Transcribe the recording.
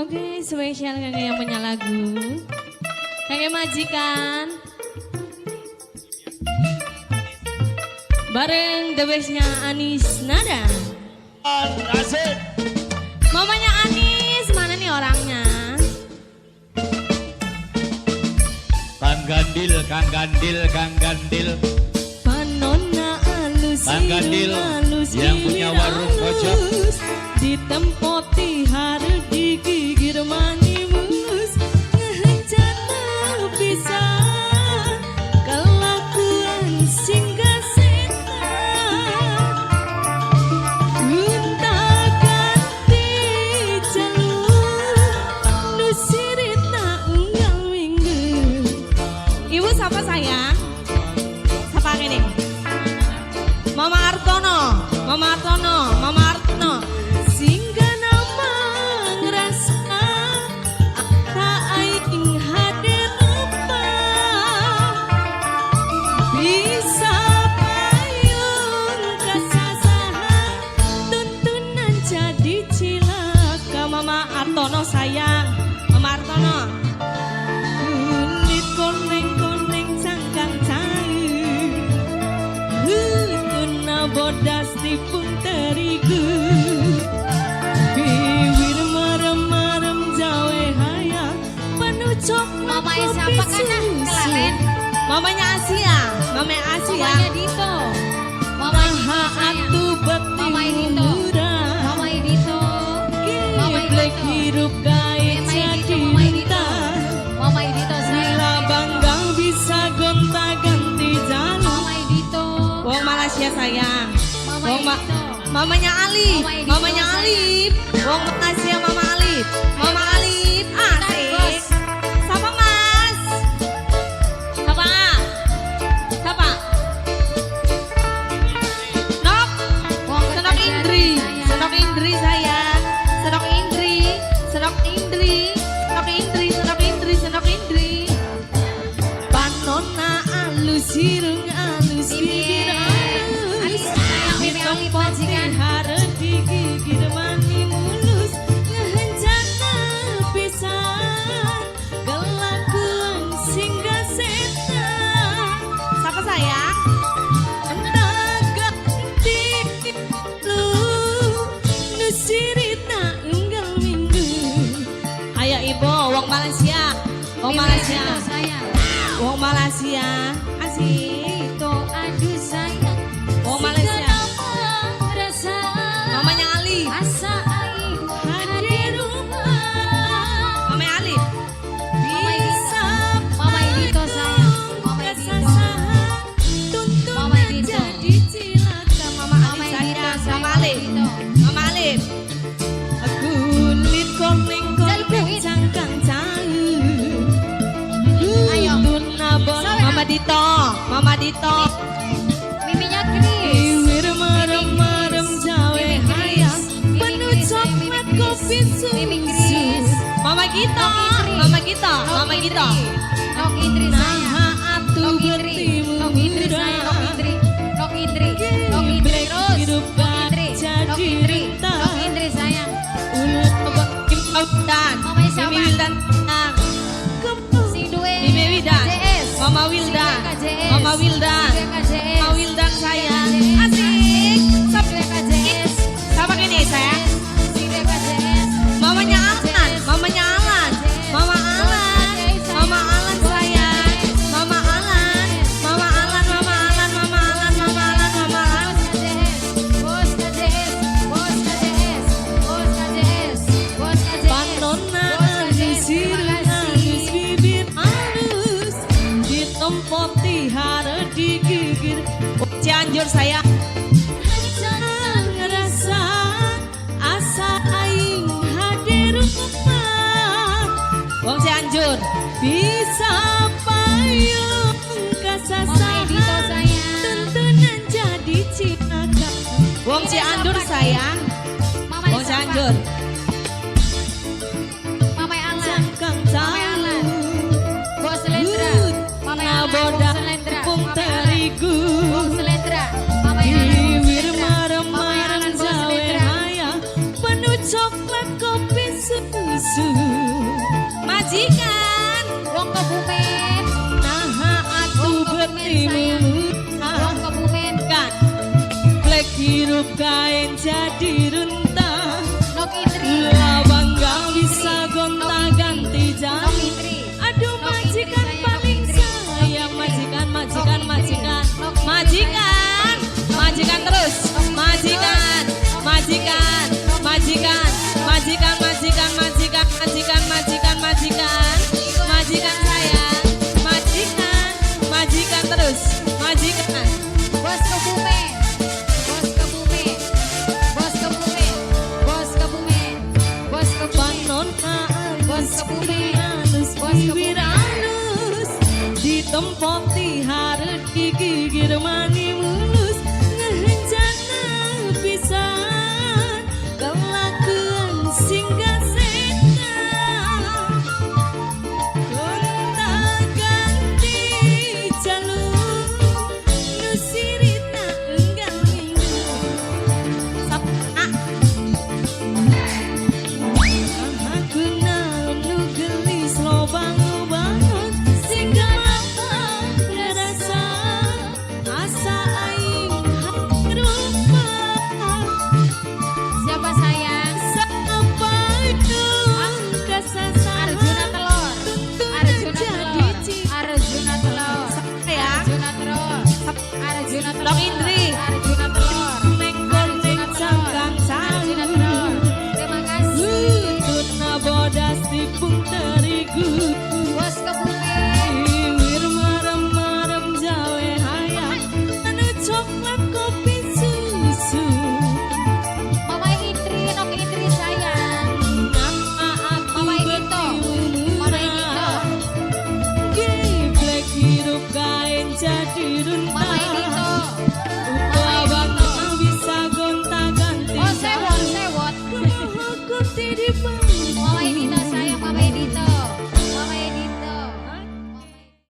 Oke, spesial kangge yang punya lagu. Kangge majikan. Bareng the bestnya Anis Nada. Asik. Mamanya Anis, mana nih orangnya? Kang Gandil, Kang Gandil, Kang Gandil. Panona alus, Kang Gandil yang punya warung pojok. Ditempoti hari digigir manimus, ngehejana pisan kelakuan singgah setan. Gunta ganti jalur, nu sirina unggal minggu. Ibu siapa sayang? Siapa ini? Mama Artono, Mama Artono, Mama Artono. Singga nama ngerasa tak aing hadir lupa. Bisa payung kasasahan, tuntunan jadi cilaka. Mama Artono sayang, Mama Artono. Kulit koneng-koneng sangkang cair, tuna bodas tipung terigu. Bibir marem-marem jawe hayang, penuh coklat Mamanya kopi siapa kan? susu. Kelalen. Mamanya Asia, Mamanya Asia. Mamanya Dito. Mamanya Dito Maha sayang. atu beti Mamanya Dito. murah. Mamanya Dito. Mamanya Giblek Dito. hirup kait Mamanya jadi Dito, Mamanya Dito. bintang. Mamanya Dito sayang. Bila banggang bisa gonta ganti jalur. Mamanya Dito. Wong Malaysia sayang. Mamanya Wong Dito. Mamanya Alif, Mamanya Dito, Mamanya sayang. Alif. Wong Malaysia Mama Alif. Mama Alif, asik. Bos. Siapa Mas? Siapa? Siapa? Nok. Wong Senok Kertajati Indri, sayang. Senok Indri sayang, Senok Indri, Senok Indri, Senok Indri, Senok Indri, Senok Indri. Panona alus hirung alus bibir alus, sayang, Mimi Ali majikan. harap digigir mani mulus, ngehenjana pisan, kelakuan singgah setan. Siapa sayang? Ayo ibu, wong Malaysia, wong Mimi Malaysia, Dito sayang. wong Malaysia, asik. Dito aduh sayang. Wong Malaysia, Rasa mamanya Ali, asa aing hadir rumah, mamanya Ali. Mamanya Dito. Bisa Mamanya Dito sayang. Mamanya Dito. kesasahan, tuntunan Mamanya Dito. jadi cilaka. Mama Ali Mamanya Dito sayang, sayang. Mama Ali, Dito. Mama Alif. Kulit koneng-koneng Jalur. cangkang cair. Ayo. Tuna bon. Sawe, Mama Dito, Mama Dito. Miminya Kris. Iwir merem-merem jawe Mimi Kris. hayang, Mimi penuh Kris, coklat Mimi kopi Kris. susu. Mimi Kris. Mama Gito, Indri. Mama Gito, Nok Mama Indri. Gito. Nok Indri sayang. Nah atu Nok Indri. bertimu Nok Indri sayang. Nok Indri. Nok Indri. Nok Indri terus. Hidup Nok Indri. jadi Nok Indri. rentang. Nok Indri sayang. Ulut Kim Wildan, Mamanya siapa? Mimi Wildan, Sing duwe. Mimi Wildan, KJS. Mama Wildan, Sing duwe KJS. Mama Wildan, Sing duwe KJS. Mama Wildan sayang, KJS. asik. Sing duwe KJS. Siapa ini sayang? Sing duwe KJS. Mamanya Alan, mamanya Alan, Mama Alan, Mama Alan sayang, Mama Alan, Mama Alan, Mama Alan, Mama Alan, Mama Alan, Mama Alan. Bos KJS. Bos KJS. Bos KJS. Bos KJS. Panona Bos KJS. disir Terima halus, kasih. bibir halus, ditempoti harap digigir. Cianjur sayang. Ngerasa asa aing hadir rumah. Wong Cianjur bisa payung Mamanya Dito kasasahan, sayang. tuntunan jadi cilaka. Wong Cianjur sayang, Mamanya Wong siapa? Cianjur. Mamanya Alan. Cangkang Mamanya Alan. Bos Selendra. Mamanya Alan. Bos boda Selendra. tepung Mamanya Alan. terigu. Bos Selendra. Mamanya Alan. Bos Iwir Selendra. marem Mamanya marem Alan. Bos jawe Selendra. hayang, penuh coklat kopi susu. Majikan Wong Kebumen. naha atu bertimu Wong Kebumen. kan blek hirup kain jadi rentah. Nok Indri. Lawang gak bisa gonta ganti Nok jam. Indri. Aduh majikan paling sayang. Majikan majikan majikan majikan majikan terus majikan majikan majikan majikan majikan majikan majikan majikan majikan majikan sayang majikan majikan terus majikan. Bos Kebumen. Bos Kebumen. Bos Kebumen. Bos Kebumen. Bos Kebumen. Panon Bos Kebumen. halus Bos bibir Kebumen. halus ditempoti harus gigir mani mulus ngerencana pisan kelakuan singgah setan gonta ganti jalur nusirita enggal minggu sapa aku nu gelis lobang-lobangan sing rasa asa aing rupa Siapa sayang? sapa dong kasasar Arjuna Telur. Arjuna jadi Telur. Arjuna Telur. ya Arjuna Telur. Arjuna Telur. Nok Indri. Arjuna Telur. neng goreng cangkang Arjuna salu Telur. Terima kasih. lutut nabodas tipung terigu Bos Kebumen. iwir marem-marem jawe hayam anu coklat kopi susu Mama Indri, Nok Indri sayang. nama aku Mama Indito. Mama Indito. geblek hirup kain jadi Mama runtah Indito. lawang tak bisa gonta ganti Oh sewot, sewot. aku tidak Mama Indito sayang, Mama Indito.